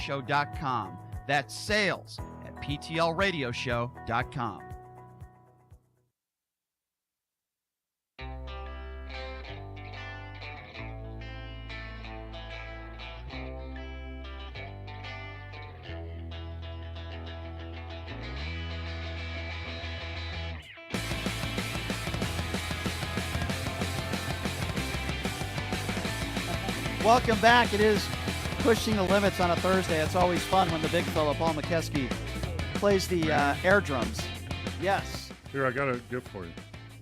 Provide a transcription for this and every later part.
Show.com. That's sales at PTLradioshow.com. Welcome back. It is Pushing the Limits on a Thursday. It's always fun when the big fellow, Paul Mokeski, plays the air drums. Yes. Here, I got a gift for you.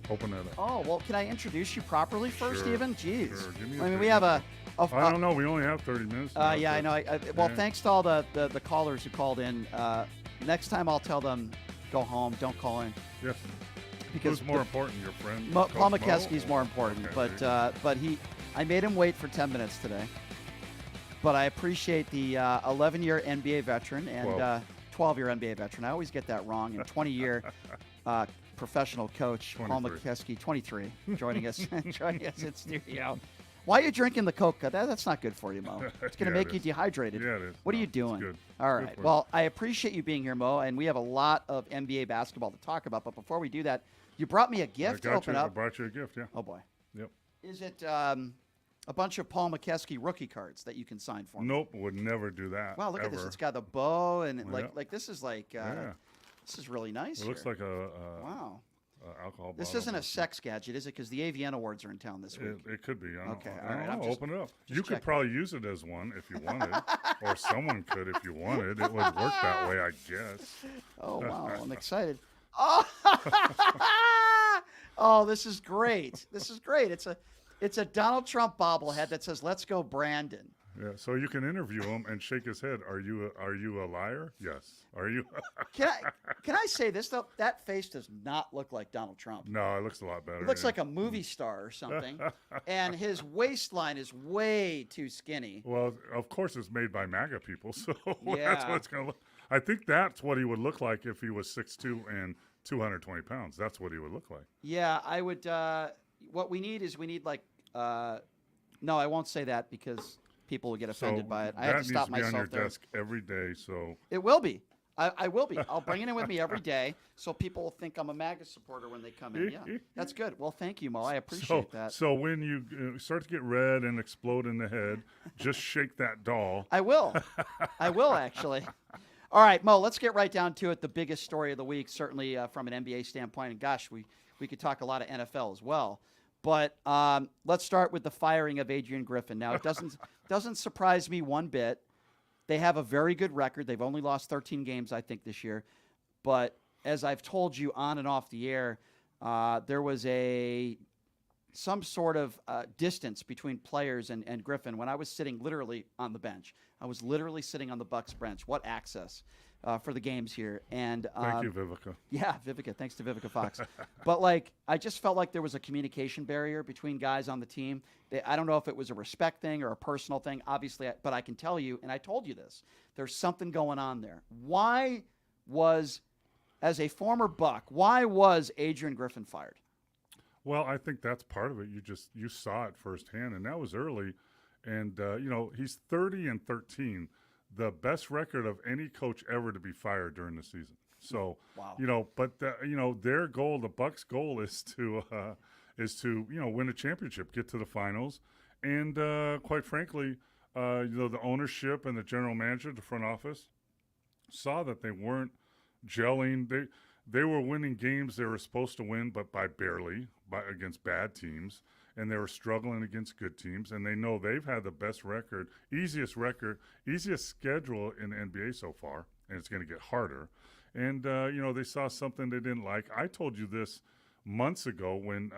Open that up. Oh, well, can I introduce you properly first, Sure, even? Jeez. Sure. Give me I mean, we have a I don't know. We only have 30 minutes. yeah, I know. Well, thanks to all the callers who called in. Next time I'll tell them, go home, don't call in. Yes. Because who's more important, your friend? Paul Mokeski is more important, Okay, but I made him wait for 10 minutes today. But I appreciate the 11-year NBA veteran and 12-year NBA veteran. I always get that wrong. And 20-year professional coach, 23. Paul Mokeski, 23, joining us in studio. Why are you drinking the Coca? That's not good for you, Mo. It's going to make you dehydrated. Yeah, it is. What are you doing? Good. All Good right. for Well, I appreciate you being here, Mo, and we have a lot of NBA basketball to talk about. But before we do that, you brought me a gift to open up. I brought you a gift, yeah. Oh, boy. Yep. Is it a bunch of Paul Mokeski rookie cards that you can sign for me? Nope, would never do that. Wow, look ever. at this. It's got the bow, and Yeah. like this is like this is really nice. It looks here. like a wow. Alcohol This bottle. isn't a sex gadget, is it? Because the AVN Awards are in town this week. It could be. I don't Okay, know. all right, I I'm don't know. just- Open it up. just You could checking. probably use it as one if you wanted, or someone could if you wanted. It would work that way, I guess. Oh wow, I'm excited. Oh, oh, this is great. This is great. It's a Donald Trump bobblehead that says "Let's go, Brandon." Yeah, so you can interview him and shake his head. Are you a liar? Yes. Are you? Can I say this though? That face does not look like Donald Trump. No, it looks a lot better. It looks like a movie star or something. And his waistline is way too skinny. Well, of course, it's made by MAGA people, so that's Yeah. what it's going to look. I think that's what he would look like if he was 6'2" and 220 pounds. That's what he would look like. Yeah, I would. What we need like. No, I won't say that because people will get offended by it. I have to stop that needs to be on myself your there. desk every day. So It will be. I will be. I'll bring it in with me every day so people will think I'm a MAGA supporter when they come in. Yeah, that's good. Well, thank you, Mo. I appreciate that. So when you start to get red and explode in the head, just shake that doll. I will. I will, actually. All right, Mo, let's get right down to it. The biggest story of the week, certainly from an NBA standpoint. And gosh, we could talk a lot of NFL as well. But let's start with the firing of Adrian Griffin. Now, it doesn't surprise me one bit. They have a very good record. They've only lost 13 games, I think, this year. But as I've told you on and off the air, there was some sort of distance between players and Griffin when I was sitting literally on the bench. I was literally sitting on the Bucks bench. What access for the games here. And Thank you, Vivica. Yeah, Vivica. Thanks to Vivica Fox. But, I just felt like there was a communication barrier between guys on the team. I don't know if it was a respect thing or a personal thing, obviously, but I can tell you, and I told you this, there's something going on there. As a former Buck, why was Adrian Griffin fired? Well, I think that's part of it. You saw it firsthand, and that was early. And, he's 30-13, the best record of any coach ever to be fired during the season. So, wow. But their goal, the Bucks' goal is to win a championship, get to the finals. And quite frankly, the ownership and the general manager, the front office, saw that they weren't gelling. They were winning games they were supposed to win, but barely against bad teams. And they were struggling against good teams. And they know they've had the best record, easiest schedule in the NBA so far. And it's going to get harder. And, they saw something they didn't like. I told you this months ago when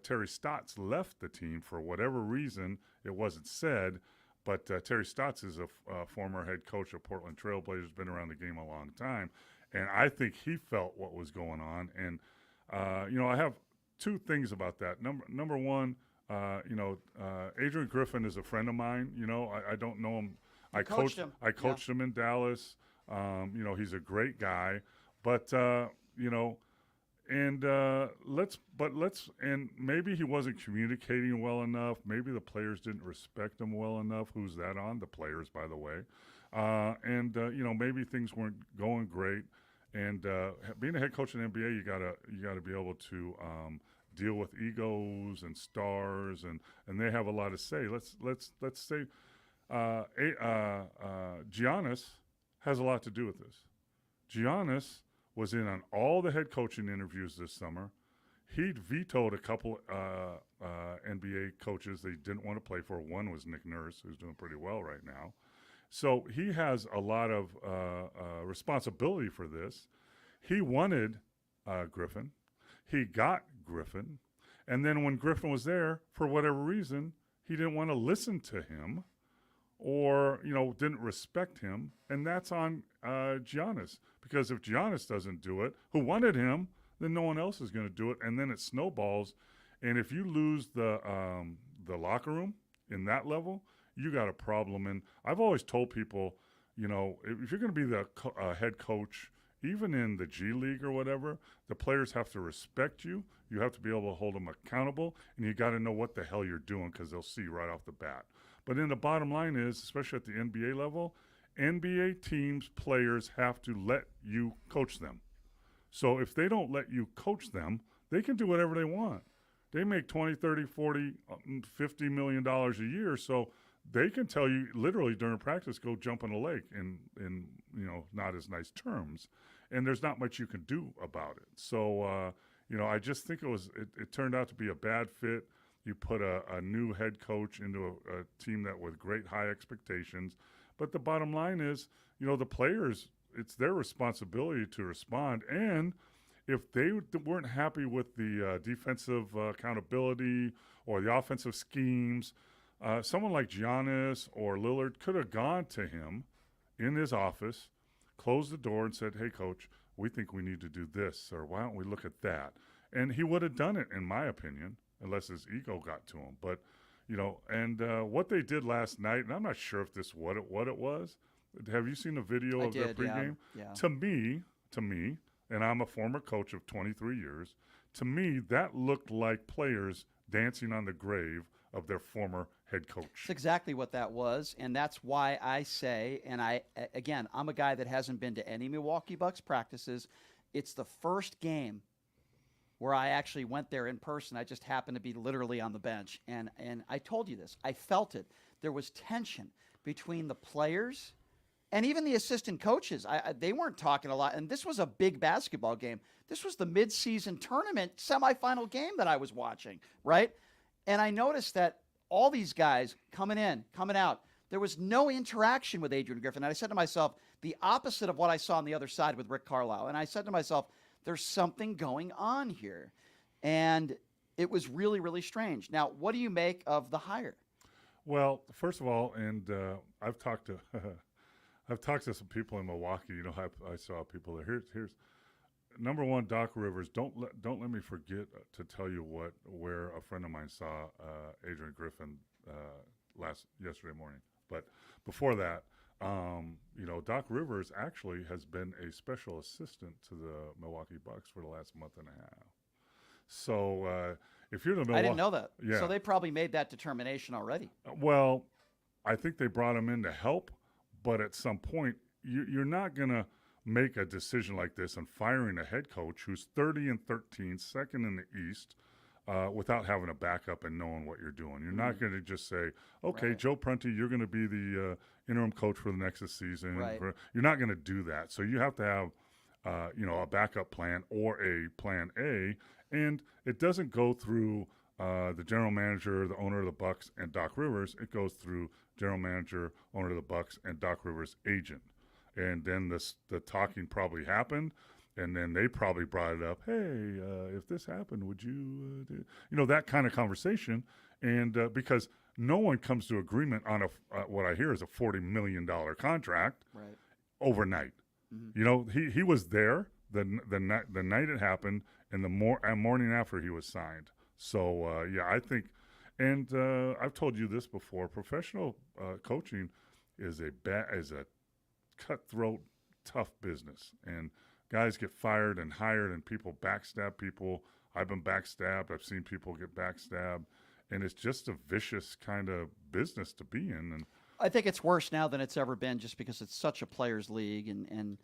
Terry Stotts left the team for whatever reason. It wasn't said. But Terry Stotts is a former head coach of Portland Trail Blazers, been around the game a long time. And I think he felt what was going on. And, I have two things about that. Number one, Adrian Griffin is a friend of mine. I don't know him. I coached him in Dallas. He's a great guy. But, and maybe he wasn't communicating well enough. Maybe the players didn't respect him well enough. Who's that on? The players, by the way. Maybe things weren't going great. And being a head coach in the NBA, you gotta be able to deal with egos and stars, and they have a lot to say. Let's say Giannis has a lot to do with this. Giannis was in on all the head coaching interviews this summer. He vetoed a couple NBA coaches that he didn't want to play for. One was Nick Nurse, who's doing pretty well right now. So he has a lot of responsibility for this. He wanted Griffin. He got Griffin. And then when Griffin was there, for whatever reason, he didn't want to listen to him or, didn't respect him. And that's on Giannis. Because if Giannis doesn't do it, who wanted him, then no one else is going to do it. And then it snowballs. And if you lose the locker room in that level, you got a problem. And I've always told people, if you're going to be the head coach, even in the G League or whatever, the players have to respect you. You have to be able to hold them accountable, and you got to know what the hell you're doing because they'll see right off the bat. But then the bottom line is, especially at the NBA level, NBA teams, players have to let you coach them. So if they don't let you coach them, they can do whatever they want. They make 20, 30, 40, $50 million a year, so they can tell you literally during practice, go jump in a lake in not as nice terms. And there's not much you can do about it. So, I just think it turned out to be a bad fit. You put a new head coach into a team that with great high expectations. But the bottom line is, the players, it's their responsibility to respond. And if they weren't happy with the defensive accountability or the offensive schemes, someone like Giannis or Lillard could have gone to him in his office, closed the door and said, hey, coach, we think we need to do this, or why don't we look at that? And he would have done it, in my opinion, unless his ego got to him. But, what they did last night, and I'm not sure if this what it was. Have you seen a video of their pregame? Yeah. To me, and I'm a former coach of 23 years, to me, that looked like players dancing on the grave of their former head coach. It's exactly what that was, and that's why I say, and I'm a guy that hasn't been to any Milwaukee Bucks practices. It's the first game where I actually went there in person. I just happened to be literally on the bench, and I told you this. I felt it. There was tension between the players and even the assistant coaches. They weren't talking a lot, and this was a big basketball game. This was the midseason tournament semifinal game that I was watching, right? And I noticed that all these guys coming in, coming out, there was no interaction with Adrian Griffin. And I said to myself, the opposite of what I saw on the other side with Rick Carlisle. And I said to myself, there's something going on here. And it was really, really strange. Now, what do you make of the hire? Well, first of all, and I've talked to some people in Milwaukee. I saw people there. Here's number one, Doc Rivers. Don't let me forget to tell you where a friend of mine saw Adrian Griffin yesterday morning. But before that, Doc Rivers actually has been a special assistant to the Milwaukee Bucks for the last month and a half. So if you're the Milwaukee, I didn't know that. Yeah. So they probably made that determination already. Well, I think they brought him in to help, but at some point, you're not going to make a decision like this on firing a head coach who's 30-13, second in the East, without having a backup and knowing what you're doing. You're not going to just say, okay, Right. Joe Prunty, you're going to be the interim coach for the next season. Right. You're not going to do that. So you have to have, a backup plan or a plan A, and it doesn't go through the general manager, the owner of the Bucks, and Doc Rivers. It goes through general manager, owner of the Bucks, and Doc Rivers' agent. And then the talking probably happened, and then they probably brought it up. Hey, if this happened, would you do? That kind of conversation. And because no one comes to agreement on what I hear is a $40 million contract Right. overnight. Mm-hmm. He was there the night it happened, and the morning after he was signed. So I think, and I've told you this before. Professional coaching is a cutthroat, tough business, and guys get fired and hired, and people backstab people. I've been backstabbed. I've seen people get backstabbed, and it's just a vicious kind of business to be in. And I think it's worse now than it's ever been, just because it's such a players' league. And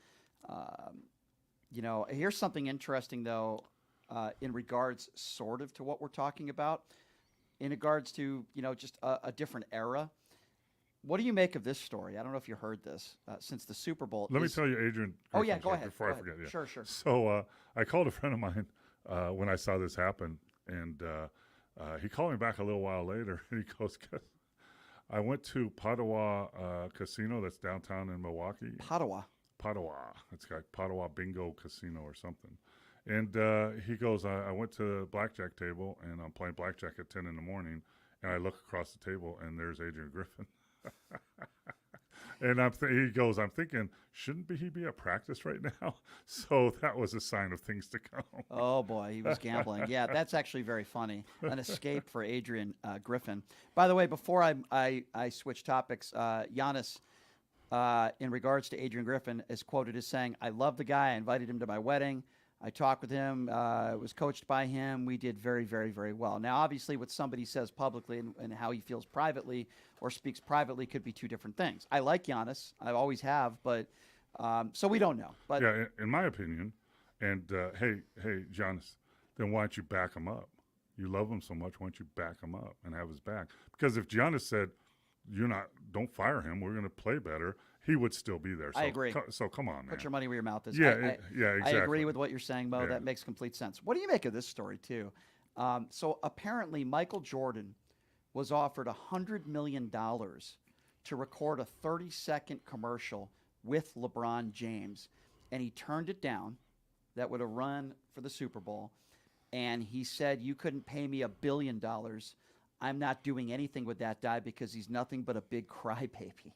here's something interesting though, in regards sort of to what we're talking about, in regards to just a different era. What do you make of this story? I don't know if you heard this. Since the Super Bowl, Let me tell you, Adrian. Oh yeah, Griffin's go right ahead. before Go I ahead. forget. Yeah. Sure, sure. So I called a friend of mine when I saw this happen, and he called me back a little while later, and he goes, "I went to Padua Casino that's downtown in Milwaukee. Padua. It's got Padua Bingo Casino or something." And he goes, I went to the blackjack table, and I'm playing blackjack at 10 in the morning, and I look across the table, and there's Adrian Griffin. And he goes, I'm thinking, shouldn't he be at practice right now? So that was a sign of things to come. Oh boy, he was gambling. Yeah, that's actually very funny. An escape for Adrian Griffin. By the way, before I switch topics, Giannis, in regards to Adrian Griffin, is quoted as saying, "I love the guy. I invited him to my wedding. I talked with him, was coached by him. We did very, very, very well." Now, obviously, what somebody says publicly and how he feels privately or speaks privately could be two different things. I like Giannis. I always have, but so we don't know. But yeah, in my opinion, and hey, Giannis, then why don't you back him up? You love him so much, why don't you back him up and have his back? Because if Giannis said, don't fire him, we're going to play better, he would still be there. So, I agree. So come on, man. Put your money where your mouth is. Yeah, exactly. I agree with what you're saying, Mo. Yeah. That makes complete sense. What do you make of this story, too? So apparently Michael Jordan was offered $100 million to record a 30-second commercial with LeBron James, and he turned it down. That would have run for the Super Bowl. And he said, "You couldn't pay me $1 billion. I'm not doing anything with that guy because he's nothing but a big crybaby."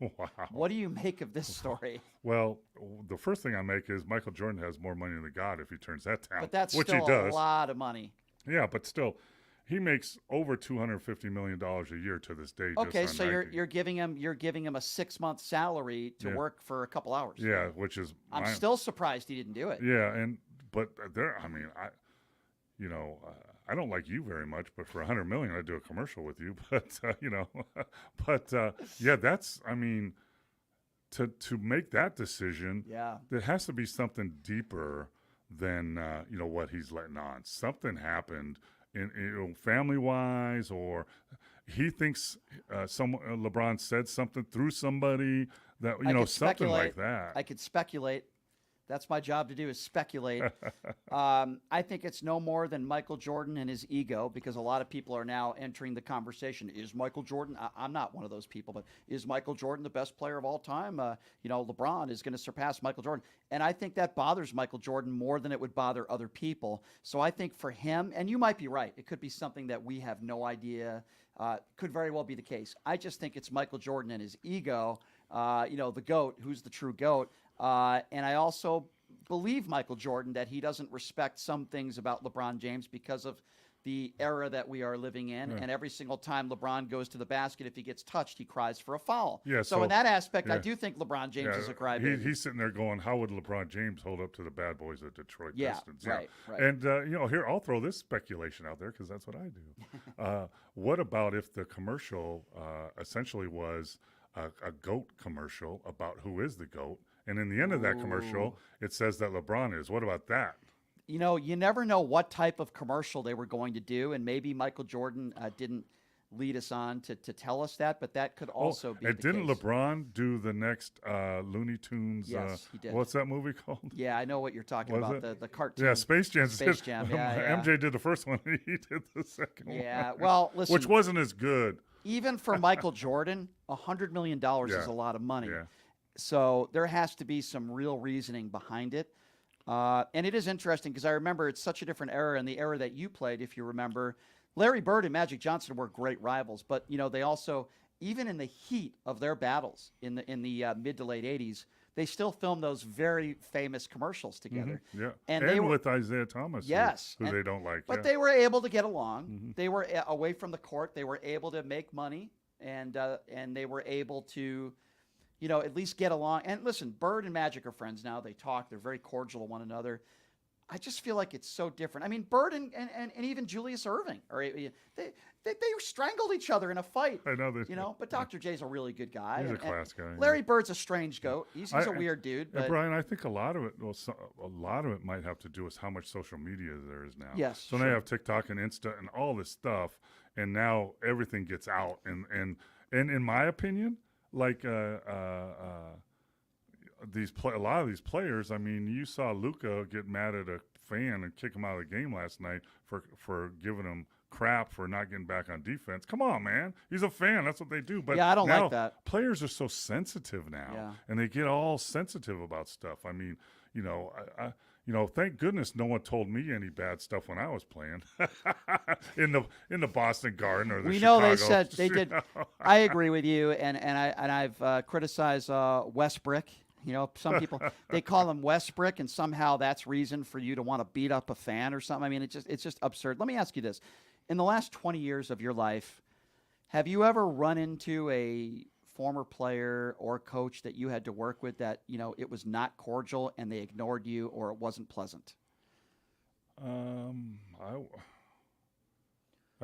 Wow. What do you make of this story? Well, the first thing I make is Michael Jordan has more money than God if he turns that down, But that's which still he does. a lot of money. Yeah, but still, he makes over $250 million a year to this day. Okay, just so on you're giving him a 6-month salary to Yeah. work for a couple hours. Yeah, which is I'm still surprised he didn't do it. Yeah, but there. I mean, I don't like you very much, but for $100 million, I'd do a commercial with you. But yeah, that's. I mean, to make that decision, Yeah. there has to be something deeper than what he's letting on. Something happened in family wise, or he thinks LeBron said something through somebody that I could something like speculate. that. I could speculate. That's my job to do, is speculate. I think it's no more than Michael Jordan and his ego, because a lot of people are now entering the conversation. Is Michael Jordan, I'm not one of those people, but is Michael Jordan the best player of all time? LeBron is going to surpass Michael Jordan. And I think that bothers Michael Jordan more than it would bother other people. So I think for him, and you might be right, it could be something that we have no idea, could very well be the case. I just think it's Michael Jordan and his ego, the GOAT, who's the true GOAT. And I also believe Michael Jordan that he doesn't respect some things about LeBron James because of the era that we are living in. Yeah. And every single time LeBron goes to the basket, if he gets touched, he cries for a foul. Yeah, so so- in that aspect, I yeah. do think LeBron James is a crybaby. He's sitting there going, how would LeBron James hold up to the bad boys of Detroit Yeah, Pistons? right. And, here, I'll throw this speculation out there because that's what I do. What about if the commercial essentially was a GOAT commercial about who is the GOAT? And in the end of that commercial, it says that LeBron is. What about that? You never know what type of commercial they were going to do, and maybe Michael Jordan didn't lead us on to tell us that, but that could also be and the didn't case. LeBron do the next Looney Tunes? Yes, he did. What's that movie called? Yeah, I know what you're talking Was about, it? the cartoon. Yeah, Space Jam. Space Jam, yeah. MJ did the first one, and he did the second one. Yeah, well, listen. Which wasn't as good. Even for Michael Jordan, $100 million is Yeah. a lot of money. Yeah. So there has to be some real reasoning behind it. And it is interesting because I remember it's such a different era, and the era that you played, if you remember, Larry Bird and Magic Johnson were great rivals, but they also, even in the heat of their battles in the mid to late 80s, they still filmed those very famous commercials together. Yeah. And And, they were, with Isaiah Thomas. Yes, Who and- they don't like. but yeah. they were able to get along. They were away from the court. They were able to make money, and they were able to, at least get along. And listen, Bird and Magic are friends now. They talk. They're very cordial to one another. I just feel like it's so different. I mean, Bird and even Julius Irving, they strangled each other in a fight. I know that. But Dr. J's a really good guy. He's a and class guy. Larry Bird's a strange goat. He's a weird dude. And But Brian, I think a lot of it might have to do with how much social media there is now. Yes, So now you have TikTok and Insta and all this stuff, and now everything gets out. And in my opinion, like a lot of these players. I mean, you saw Luka get mad at a fan and kick him out of the game last night for giving him crap for not getting back on defense. Come on, man. He's a fan. That's what they do. But yeah, I don't now, like that. Players are so sensitive now, and they get all sensitive about stuff. I mean, thank goodness no one told me any bad stuff when I was playing in the Boston Garden or the We Chicago. know they said they did. I agree with you, and I've criticized Westbrook. Some people they call him Westbrook, and somehow that's reason for you to want to beat up a fan or something. I mean, it's just absurd. Let me ask you this: in the last 20 years of your life, have you ever run into a former player or coach that you had to work with that it was not cordial and they ignored you or it wasn't pleasant? I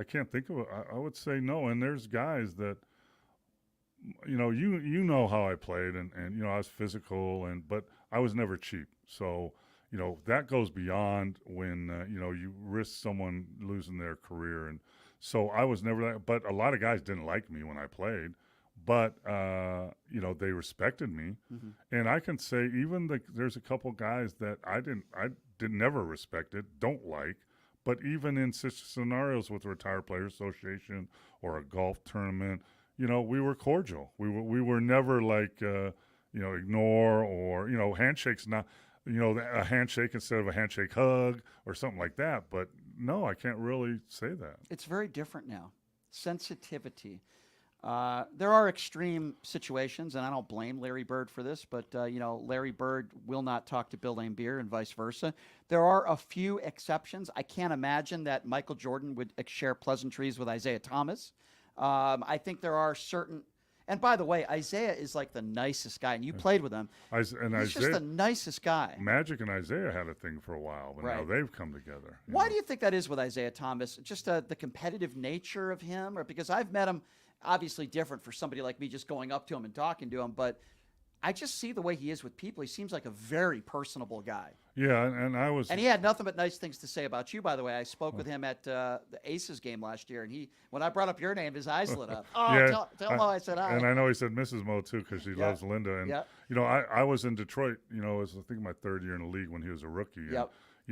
can't think of it. I would say no. And there's guys that. You know how I played, and I was physical, but I was never cheap. So that goes beyond when you risk someone losing their career, and so I was never that. But a lot of guys didn't like me when I played, but they respected me, and I can say even there's a couple guys that I didn't never respected, don't like. But even in such scenarios with the Retired Players Association or a golf tournament. We were cordial. We were never like, ignore or, handshakes, not, a handshake instead of a handshake hug or something like that. But no, I can't really say that. It's very different now. Sensitivity. There are extreme situations, and I don't blame Larry Bird for this, but, Larry Bird will not talk to Bill Laimbeer and vice versa. There are a few exceptions. I can't imagine that Michael Jordan would share pleasantries with Isaiah Thomas. I think there are certain, and by the way, Isaiah is like the nicest guy, and you played with him. He's just the nicest guy. Magic and Isaiah had a thing for a while, but now they've come together. Why do you think that is with Isaiah Thomas? Just the competitive nature of him, or because I've met him, obviously different for somebody like me just going up to him and talking to him, but I just see the way he is with people. He seems like a very personable guy. Yeah, and he had nothing but nice things to say about you, by the way. I spoke with him at the Aces game last year, and when I brought up your name, his eyes lit up. Oh, yeah, tell him how I said hi. And I know he said Mrs. Mo, too, because she loves Linda. And, I was in Detroit, it was, I think, my third year in the league when he was a rookie. And,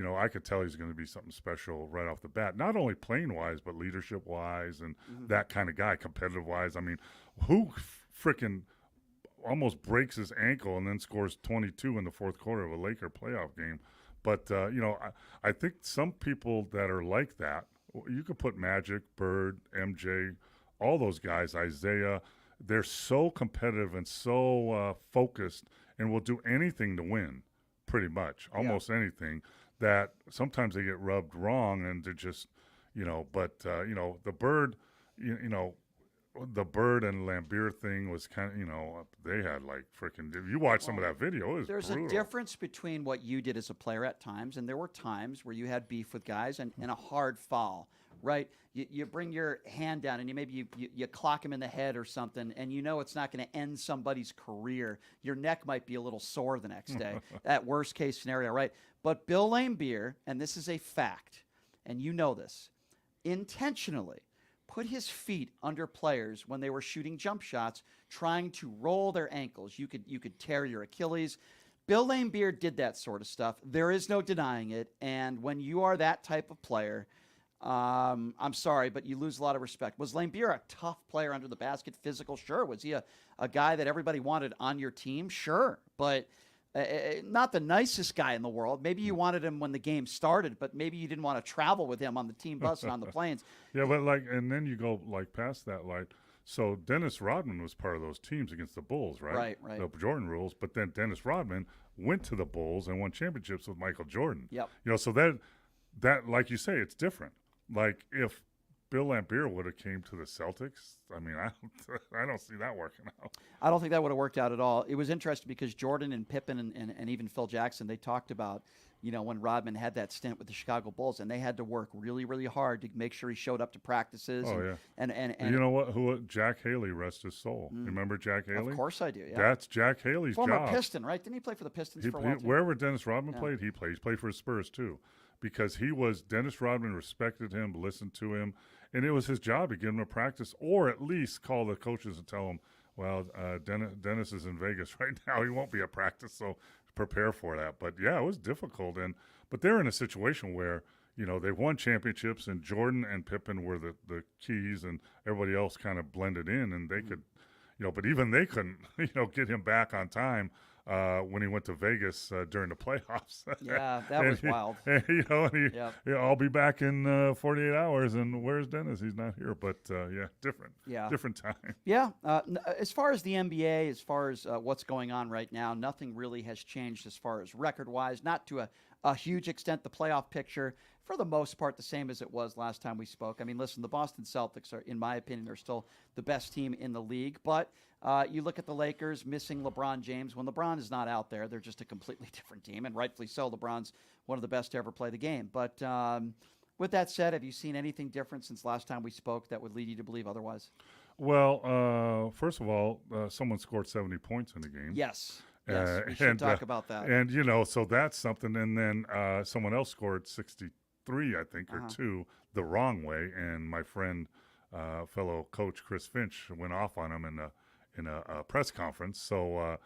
I could tell he's going to be something special right off the bat, not only playing-wise, but leadership-wise and that kind of guy, competitive-wise. I mean, who freaking – almost breaks his ankle and then scores 22 in the fourth quarter of a Laker playoff game. But, I think some people that are like that, you could put Magic, Bird, MJ, all those guys, Isaiah, they're so competitive and so focused and will do anything to win, pretty much, almost anything, that sometimes they get rubbed wrong and they're just, the Bird, the Bird and Laimbeer thing was kind of, they had like freaking. If you watch some of that video, it was There's brutal. a difference between what you did as a player at times, and there were times where you had beef with guys and a hard foul, right? You bring your hand down and you clock him in the head or something, and it's not going to end somebody's career. Your neck might be a little sore the next day. That worst case scenario, right? But Bill Laimbeer, and this is a fact, and you know this, intentionally put his feet under players when they were shooting jump shots, trying to roll their ankles. You could tear your Achilles. Bill Laimbeer did that sort of stuff. There is no denying it. And when you are that type of player, I'm sorry, but you lose a lot of respect. Was Laimbeer a tough player under the basket, physical? Sure. Was he a guy that everybody wanted on your team? Sure. But not the nicest guy in the world. Maybe you wanted him when the game started, but maybe you didn't want to travel with him on the team bus and on the planes. Yeah, but and then you go past that, so Dennis Rodman was part of those teams against the Bulls, right? Right. The Jordan rules, but then Dennis Rodman went to the Bulls and won championships with Michael Jordan. Yep. So that like you say, it's different. Like if Bill Laimbeer would have came to the Celtics, I mean, I don't see that working out. I don't think that would have worked out at all. It was interesting because Jordan and Pippen and even Phil Jackson, they talked about, when Rodman had that stint with the Chicago Bulls, and they had to work really, really hard to make sure he showed up to practices. Oh, yeah. And You know what? Jack Haley, rest his soul. Remember Jack Haley? Of course I do, yeah. That's Jack Haley's Former job. Piston, right? Didn't he play for the Pistons for a while, too? Wherever Dennis Rodman played, he played. He played for the Spurs, too. Because Dennis Rodman respected him, listened to him, and it was his job to get him to practice or at least call the coaches and tell them, well, Dennis is in Vegas right now. He won't be at practice, so prepare for that. But, yeah, it was difficult. But they're in a situation where, they won championships, and Jordan and Pippen were the keys, and everybody else kind of blended in, and they could, but even they couldn't, get him back on time. When he went to Vegas during the playoffs. Yeah, that was wild. I'll be back in 48 hours, and where's Dennis? He's not here. But, different time. Yeah, as far as the NBA, as far as what's going on right now, nothing really has changed as far as record-wise, not to a huge extent. The playoff picture, for the most part, the same as it was last time we spoke. I mean, listen, the Boston Celtics are, in my opinion, are still the best team in the league, but you look at the Lakers missing LeBron James. When LeBron is not out there, they're just a completely different team, and rightfully so. LeBron's one of the best to ever play the game. But with that said, have you seen anything different since last time we spoke that would lead you to believe otherwise? Well, first of all, someone scored 70 points in the game. Yes, we should talk about that. And, so that's something. And then someone else scored 63, I think, or two the wrong way. And my friend, fellow coach Chris Finch, went off on him in a press conference. So,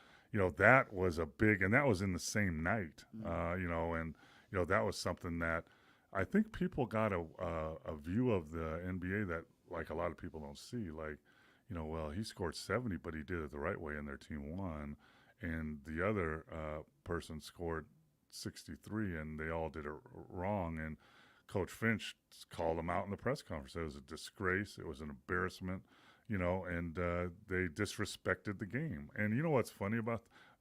that was a big, and that was in the same night, that was something that I think people got a view of the NBA that, like, a lot of people don't see. Like, well, he scored 70, but he did it the right way, and their team won. And the other person scored 63, and they all did it wrong. And Coach Finch called him out in the press conference. It was a disgrace. It was an embarrassment. And they disrespected the game. And you know what's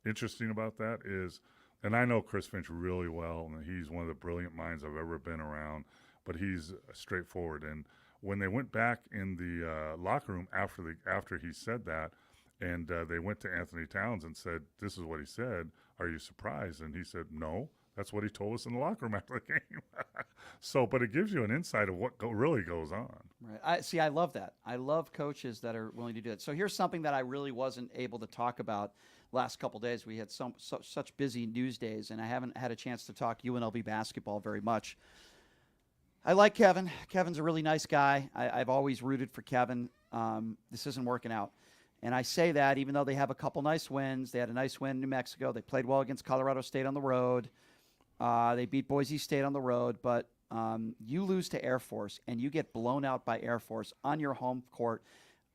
interesting about that is, and I know Chris Finch really well, and he's one of the brilliant minds I've ever been around, but he's straightforward. And when they went back in the locker room after he said that, and they went to Anthony Towns and said, this is what he said, are you surprised? And he said, no. That's what he told us in the locker room after the game. But it gives you an insight of what really goes on. Right. I love that. I love coaches that are willing to do it. So here's something that I really wasn't able to talk about last couple of days. We had such busy news days, and I haven't had a chance to talk UNLV basketball very much. I like Kevin. Kevin's a really nice guy. I've always rooted for Kevin. This isn't working out. And I say that even though they have a couple nice wins. They had a nice win in New Mexico. They played well against Colorado State on the road. They beat Boise State on the road, but you lose to Air Force and you get blown out by Air Force on your home court.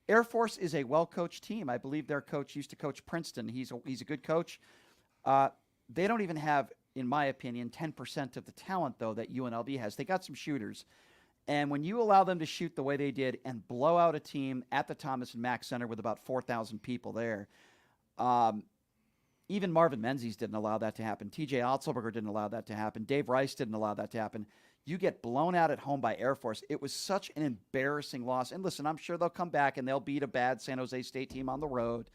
Air Force is a well-coached team. I believe their coach used to coach Princeton. He's a good coach. They don't even have, in my opinion, 10% of the talent, though, that UNLV has. They got some shooters. And when you allow them to shoot the way they did and blow out a team at the Thomas and Mack Center with about 4,000 people there, even Marvin Menzies didn't allow that to happen. TJ Otzelberger didn't allow that to happen. Dave Rice didn't allow that to happen. You get blown out at home by Air Force. It was such an embarrassing loss. And listen, I'm sure they'll come back and they'll beat a bad San Jose State team on the road.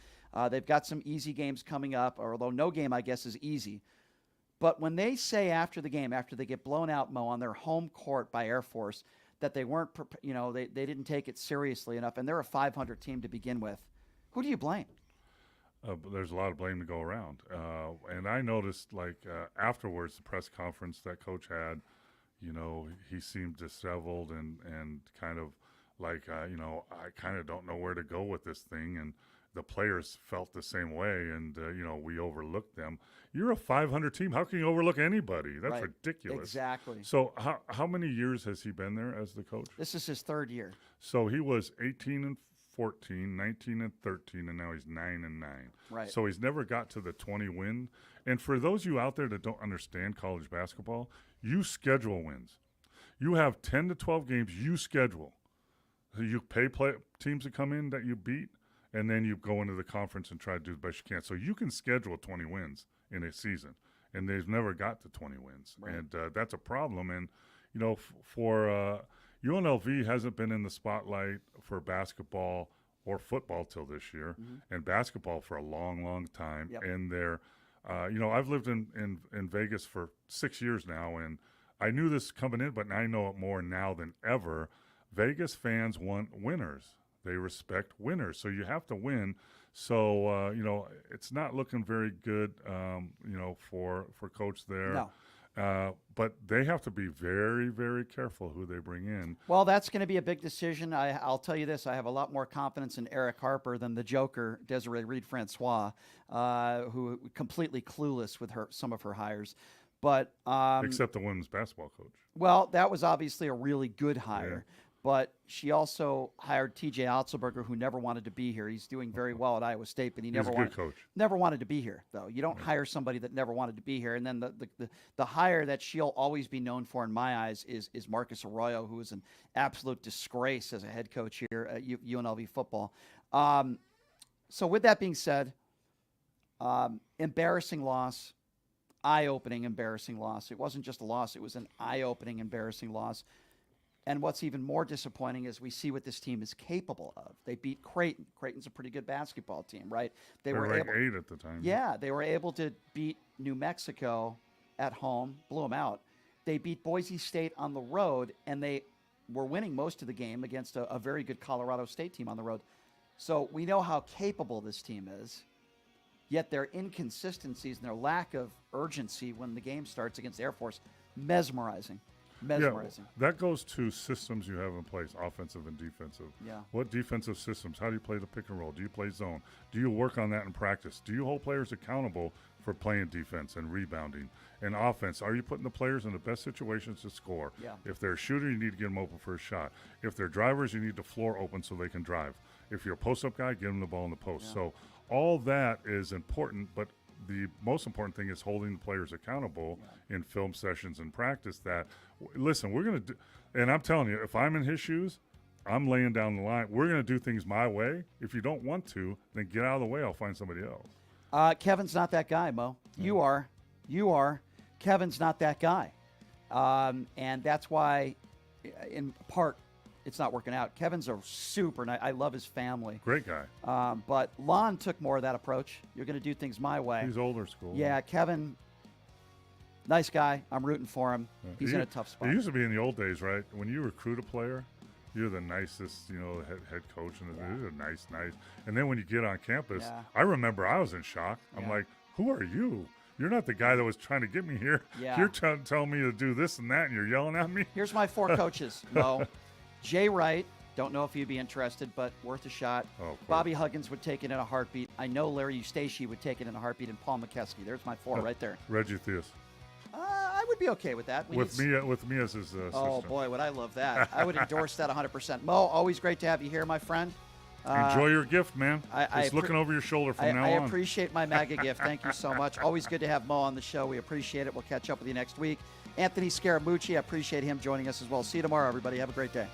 They've got some easy games coming up, although no game, I guess, is easy. But when they say after the game, after they get blown out, Mo, on their home court by Air Force, that they weren't, they didn't take it seriously enough, and they're a 500 team to begin with, who do you blame? There's a lot of blame to go around. And I noticed, afterwards, the press conference that coach had, he seemed disheveled and kind of like, I kind of don't know where to go with this thing. And the players felt the same way, and, we overlooked them. You're a 500 team. How can you overlook anybody? That's right. Ridiculous. Exactly. So how many years has he been there as the coach? This is his third year. So he was 18-14, 19-13, and now he's 9-9. Right. So he's never got to the 20 win. And for those of you out there that don't understand college basketball, you schedule wins. You have 10 to 12 games you schedule. So you pay teams to come in that you beat, and then you go into the conference and try to do the best you can. So you can schedule 20 wins in a season, and they've never got to 20 wins. Right. And that's a problem. And, UNLV hasn't been in the spotlight for basketball or football till this year, and basketball for a long, long time. Yep. And they're, I've lived in Vegas for 6 years now, and I knew this coming in, but I know it more now than ever. Vegas fans want winners. They respect winners, so you have to win. So it's not looking very good, for Coach there. No. But they have to be very, very careful who they bring in. Well, that's going to be a big decision. I'll tell you this: I have a lot more confidence in Eric Harper than the Joker, Desiree Reed-Francois, who completely clueless with some of her hires. But Except the women's basketball coach. well, that was obviously a really good hire. But she also hired T.J. Otzelberger, who never wanted to be here. He's doing very well at Iowa State, but he He's never a wanted good coach. never wanted to be here, though. You don't hire somebody that never wanted to be here. And then the hire that she'll always be known for in my eyes is Marcus Arroyo, who is an absolute disgrace as a head coach here at UNLV football. So with that being said, embarrassing loss, eye-opening embarrassing loss. It wasn't just a loss. It was an eye-opening embarrassing loss. And what's even more disappointing is we see what this team is capable of. They beat Creighton. Creighton's a pretty good basketball team, right? They were like 8 at the time. Yeah, they were able to beat New Mexico at home, blew them out. They beat Boise State on the road, and they were winning most of the game against a very good Colorado State team on the road. So we know how capable this team is, yet their inconsistencies and their lack of urgency when the game starts against Air Force, mesmerizing. Mesmerizing. Yeah, that goes to systems you have in place, offensive and defensive. Yeah. What defensive systems? How do you play the pick and roll? Do you play zone? Do you work on that in practice? Do you hold players accountable for playing defense and rebounding? And offense, are you putting the players in the best situations to score? Yeah. If they're a shooter, you need to get them open for a shot. If they're drivers, you need the floor open so they can drive. If you're a post-up guy, get them the ball in the post. Yeah. So all that is important, but the most important thing is holding the players accountable in film sessions and practice that, listen, we're going to do, and I'm telling you, if I'm in his shoes, I'm laying down the line. We're going to do things my way. If you don't want to, then get out of the way. I'll find somebody else. Kevin's not that guy, Mo. You are. Kevin's not that guy. And that's why, in part, it's not working out. Kevin's a super nice. I love his family. Great guy. But Lon took more of that approach. You're going to do things my way. He's older school. Yeah, Kevin, nice guy. I'm rooting for him. He's in a tough spot. It used to be in the old days, right? When you recruit a player, you're the nicest, head coach, and they're nice. And then when you get on campus, I remember I was in shock. I'm like, who are you? You're not the guy that was trying to get me here. Yeah. You're telling me to do this and that, and you're yelling at me. Here's my 4 coaches, Mo. Jay Wright, don't know if he'd be interested, but worth a shot. Oh, Bobby Huggins would take it in a heartbeat. I know Larry Eustace would take it in a heartbeat, and Paul Mokeski. There's my 4 right there. Reggie Theus. I would be okay with that. With me as his Oh, assistant. boy, would I love that. I would endorse that 100%. Mo, always great to have you here, my friend. Enjoy your gift, man. Just looking over your shoulder from now on. I appreciate my MAGA gift. Thank you so much. Always good to have Mo on the show. We appreciate it. We'll catch up with you next week. Anthony Scaramucci, I appreciate him joining us as well. See you tomorrow, everybody. Have a great day.